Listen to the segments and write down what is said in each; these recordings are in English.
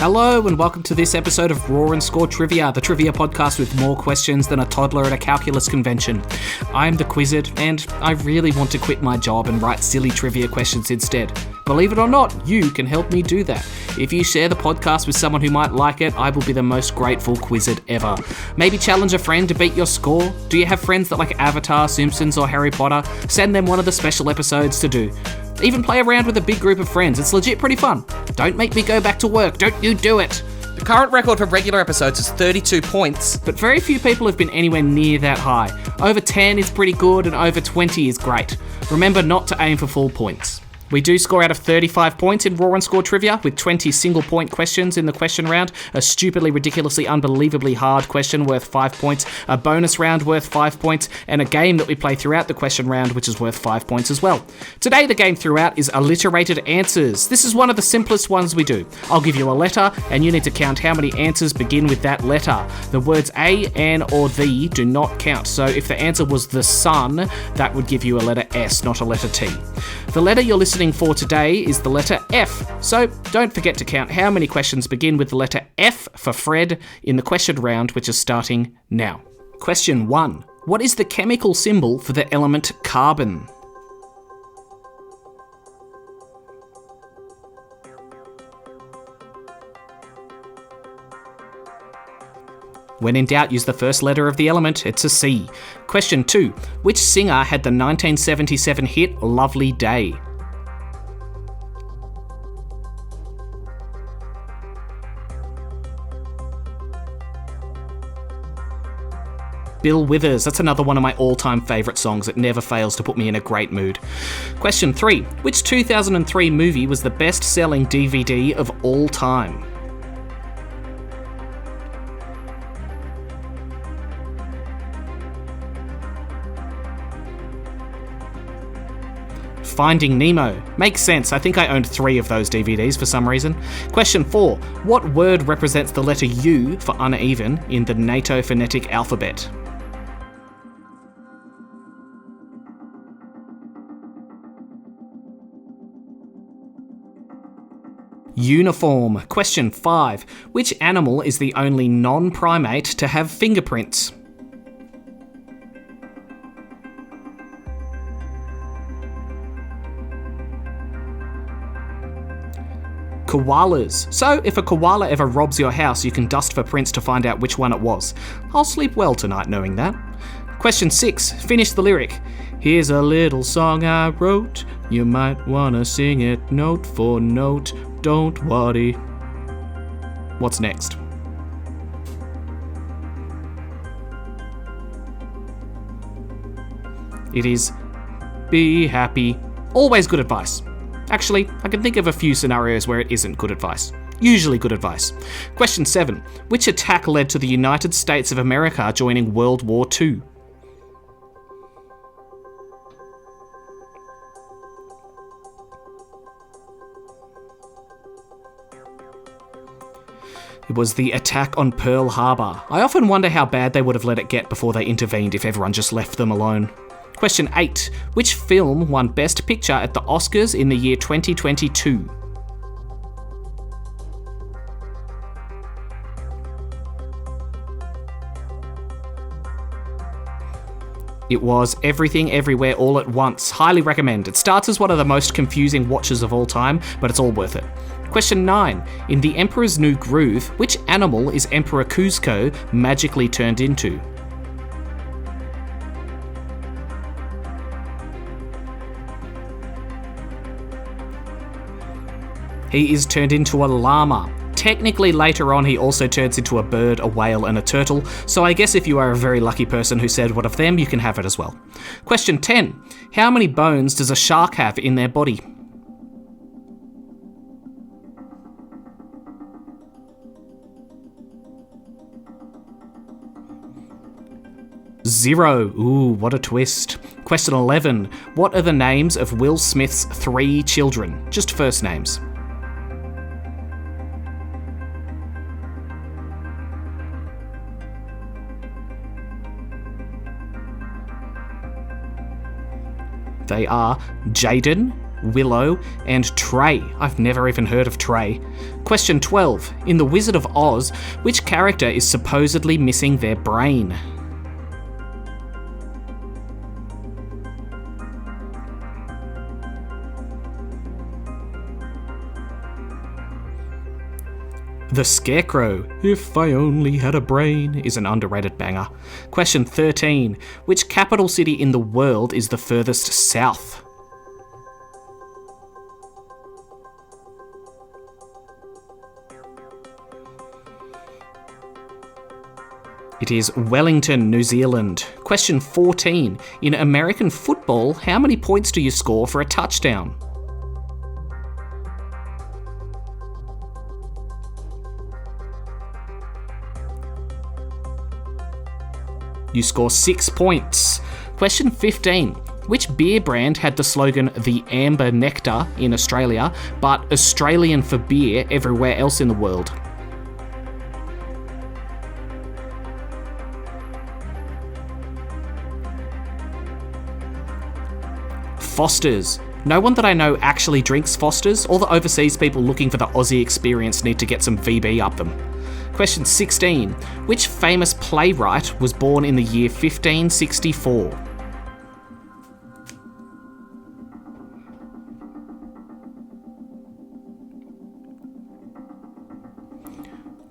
Hello and welcome to this episode of Raw and Score Trivia, the trivia podcast with more questions than a toddler at a calculus convention. I'm the Quizzard, and I really want to quit my job and write silly trivia questions instead. Believe it or not, you can help me do that. If you share the podcast with someone who might like it, I will be the most grateful Quizzard ever. Maybe challenge a friend to beat your score. Do you have friends that like Avatar, Simpsons, or Harry Potter? Send them one of the special episodes to do. Even play around with a big group of friends. It's legit pretty fun. Don't make me go back to work. Don't you do it. The current record for regular episodes is 32 points. But very few people have been anywhere near that high. Over 10 is pretty good and over 20 is great. Remember not to aim for full points. We do score out of 35 points in Raw and Score Trivia with 20 single-point questions in the question round, a stupidly, ridiculously, unbelievably hard question worth 5 points, a bonus round worth 5 points, and a game that we play throughout the question round which is worth 5 points as well. Today the game throughout is alliterated answers. This is one of the simplest ones we do. I'll give you a letter and you need to count how many answers begin with that letter. The words a, an, or the do not count, so if the answer was the sun, that would give you a letter S, not a letter T. The letter you're listening for today is the letter F, so don't forget to count how many questions begin with the letter F for Fred in the question round, which is starting now. Question 1. What is the chemical symbol for the element carbon? When in doubt, use the first letter of the element. It's a C. Question 2. Which singer had the 1977 hit Lovely Day? Bill Withers. That's another one of my all-time favourite songs. It never fails to put me in a great mood. Question 3. Which 2003 movie was the best-selling DVD of all time? Finding Nemo. Makes sense. I think I owned 3 of those DVDs for some reason. Question 4. What word represents the letter U for uneven in the NATO phonetic alphabet? Uniform. Question 5. Which animal is the only non-primate to have fingerprints? Koalas. So, if a koala ever robs your house, you can dust for prints to find out which one it was. I'll sleep well tonight knowing that. Question 6. Finish the lyric. Here's a little song I wrote. You might wanna sing it note for note. Don't worry. What's next? It is be happy. Always good advice. Actually, I can think of a few scenarios where it isn't good advice. Usually good advice. Question 7. Which attack led to the United States of America joining World War II? It was the attack on Pearl Harbor. I often wonder how bad they would have let it get before they intervened if everyone just left them alone. Question 8. Which film won Best Picture at the Oscars in the year 2022? It was Everything Everywhere All at Once. Highly recommend. It starts as one of the most confusing watches of all time, but it's all worth it. Question 9. In The Emperor's New Groove, which animal is Emperor Kuzco magically turned into? He is turned into a llama. Technically, later on, he also turns into a bird, a whale, and a turtle, so I guess if you are a very lucky person who said one of them, you can have it as well. Question 10. How many bones does a shark have in their body? Zero. Ooh, what a twist. Question 11. What are the names of Will Smith's 3 children? Just first names. They are Jaden, Willow, and Trey. I've never even heard of Trey. Question 12. In The Wizard of Oz, which character is supposedly missing their brain? The Scarecrow, If I Only Had a Brain, is an underrated banger. Question 13. Which capital city in the world is the furthest south? It is Wellington, New Zealand. Question 14. In American football, how many points do you score for a touchdown? You score 6 points. Question 15. Which beer brand had the slogan "The Amber Nectar" in Australia, but Australian for beer everywhere else in the world? Foster's. No one that I know actually drinks Foster's. All the overseas people looking for the Aussie experience need to get some VB up them. Question 16. Which famous playwright was born in the year 1564?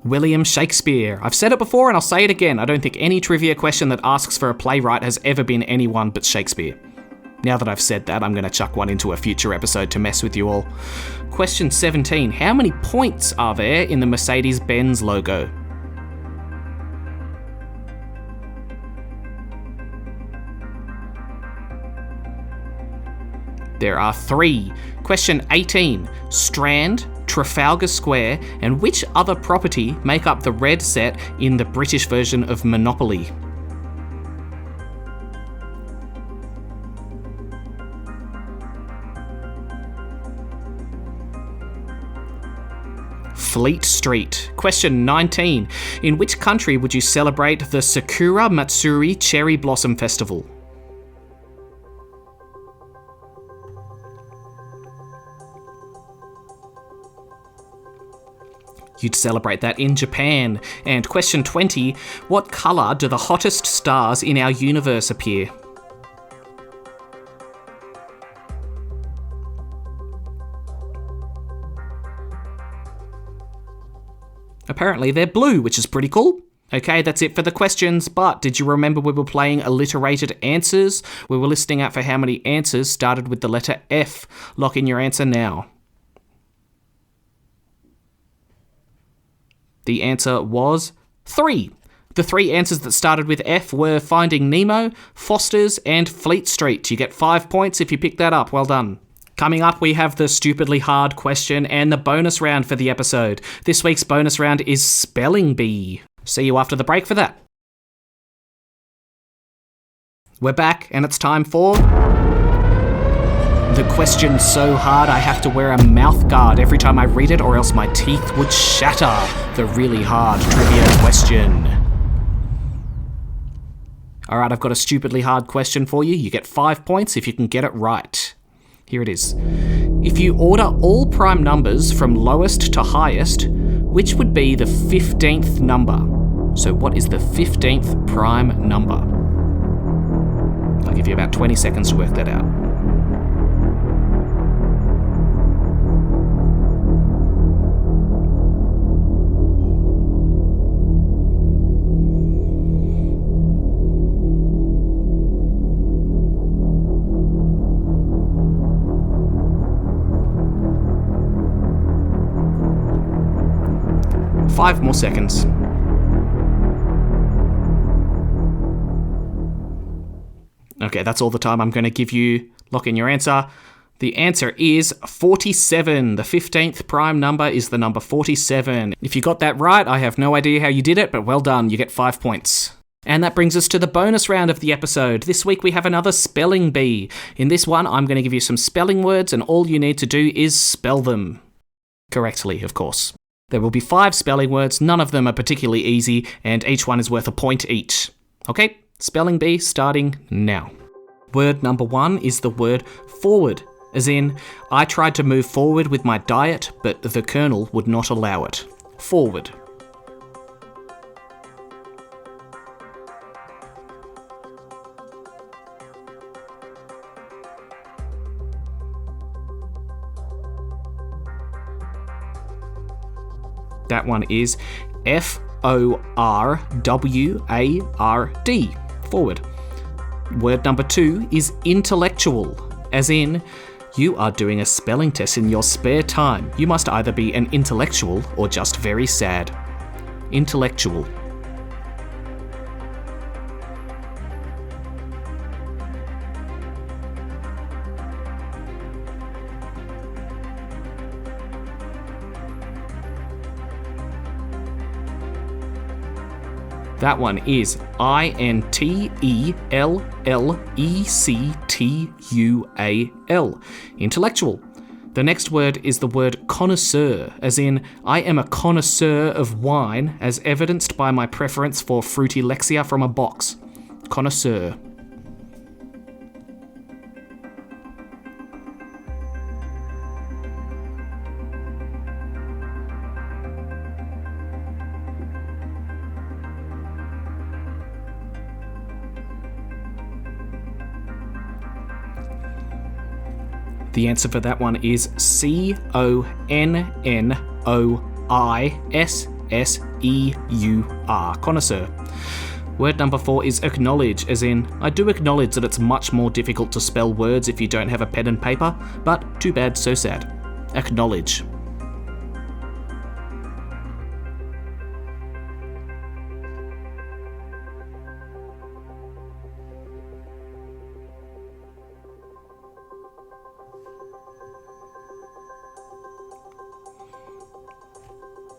William Shakespeare. I've said it before and I'll say it again. I don't think any trivia question that asks for a playwright has ever been anyone but Shakespeare. Now that I've said that, I'm going to chuck one into a future episode to mess with you all. Question 17. How many points are there in the Mercedes-Benz logo? There are 3. Question 18. Strand, Trafalgar Square, and which other property make up the red set in the British version of Monopoly? Fleet Street. Question 19. In which country would you celebrate the Sakura Matsuri Cherry Blossom Festival? You'd celebrate that in Japan. And question 20. What colour do the hottest stars in our universe appear? Apparently they're blue, which is pretty cool. Okay, that's it for the questions, but did you remember we were playing alliterated answers? We were listing out for how many answers started with the letter F. Lock in your answer now. The answer was 3. The 3 answers that started with F were Finding Nemo, Foster's, and Fleet Street. You get 5 points if you pick that up. Well done. Coming up, we have the stupidly hard question and the bonus round for the episode. This week's bonus round is Spelling Bee. See you after the break for that. We're back, and it's time for the question so hard I have to wear a mouth guard every time I read it, or else my teeth would shatter. The really hard trivia question. Alright, I've got a stupidly hard question for you. You get 5 points if you can get it right. Here it is. If you order all prime numbers from lowest to highest, which would be the 15th number? So what is the 15th prime number? I'll give you about 20 seconds to work that out. Five more seconds. Okay, that's all the time I'm going to give you. Lock in your answer. The answer is 47. The 15th prime number is the number 47. If you got that right, I have no idea how you did it, but well done. You get 5 points. And that brings us to the bonus round of the episode. This week we have another Spelling Bee. In this one, I'm going to give you some spelling words, and all you need to do is spell them. Correctly, of course. There will be 5 spelling words, none of them are particularly easy, and each one is worth a point each. Okay, Spelling Bee starting now. Word number 1 is the word forward. as in, I tried to move forward with my diet, but the Colonel would not allow it. Forward. That one is Forward. Forward. Word number 2 is intellectual, as in, you are doing a spelling test in your spare time. You must either be an intellectual or just very sad. Intellectual. That one is Intellectual. Intellectual. The next word is the word connoisseur, as in, I am a connoisseur of wine, as evidenced by my preference for fruity Lexia from a box. Connoisseur. The answer for that one is Connoisseur. Connoisseur. Word number 4 is acknowledge, as in, I do acknowledge that it's much more difficult to spell words if you don't have a pen and paper, but too bad, so sad. Acknowledge.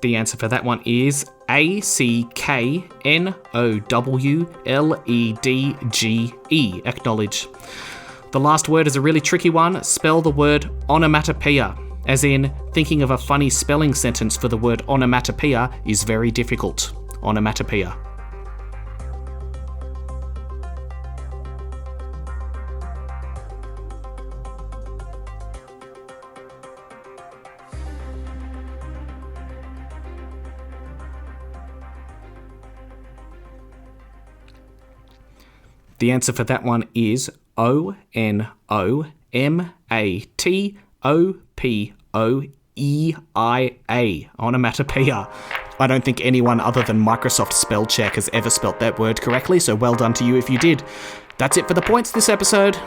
The answer for that one is Acknowledge. Acknowledge. The last word is a really tricky one. Spell the word onomatopoeia, as in, thinking of a funny spelling sentence for the word onomatopoeia is very difficult. Onomatopoeia. The answer for that one is Onomatopoeia. Onomatopoeia. I don't think anyone other than Microsoft Spell Check has ever spelt that word correctly, so well done to you if you did. That's it for the points this episode.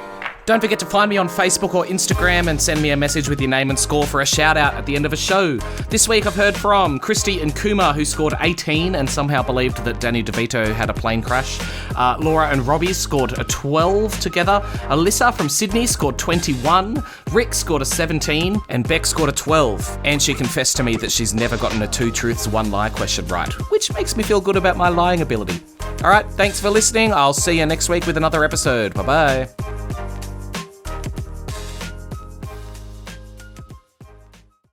Don't forget to find me on Facebook or Instagram and send me a message with your name and score for a shout out at the end of a show. This week I've heard from Christy and Kuma, who scored 18 and somehow believed that Danny DeVito had a plane crash. Laura and Robbie scored a 12 together. Alyssa from Sydney scored 21. Rick scored a 17 and Beck scored a 12. And she confessed to me that she's never gotten a 2 truths, 1 lie question right, which makes me feel good about my lying ability. All right, thanks for listening. I'll see you next week with another episode. Bye-bye.